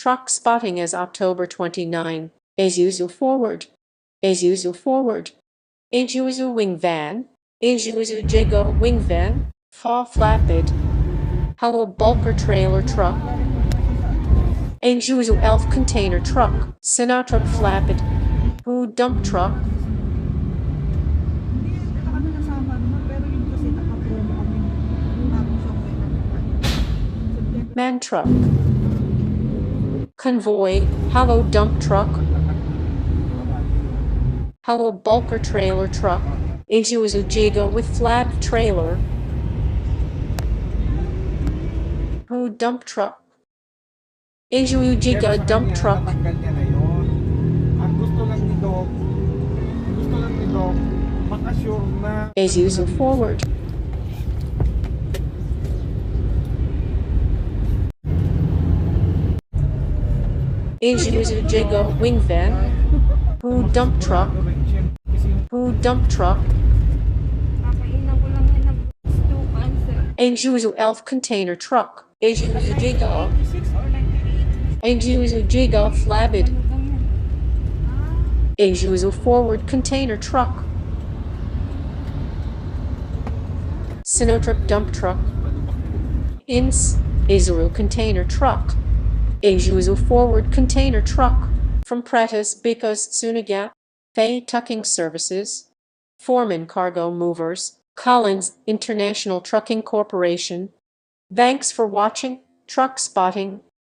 Truck spotting as October 29. Isuzu forward. Isuzu forward. Isuzu wing van. Isuzu Jago wing van. Fa flatbed. Hello bulker trailer truck. Isuzu Elf container truck. Sinatra flatbed. Who dump truck. Man truck. Convoy. Hello dump truck. Hello bulker trailer truck. Isuzu Jago with flat trailer. Who dump truck. Isuzu Jago dump truck. Ang gusto lang nito, make-assure na Isuzu forward. Isuzu Jago wing van. Who dump truck. Who dump truck. Isuzu Elf container truck. Isuzu Jago. Isuzu Jago flatbed. Isuzu forward container truck. Sinatra dump truck. Isuzu container truck. Isuzu forward container truck. From Pratas Bicos Suniga. Fay Tucking Services. Foreman Cargo Movers. Collins International Trucking Corporation. Thanks for watching Truck Spotting.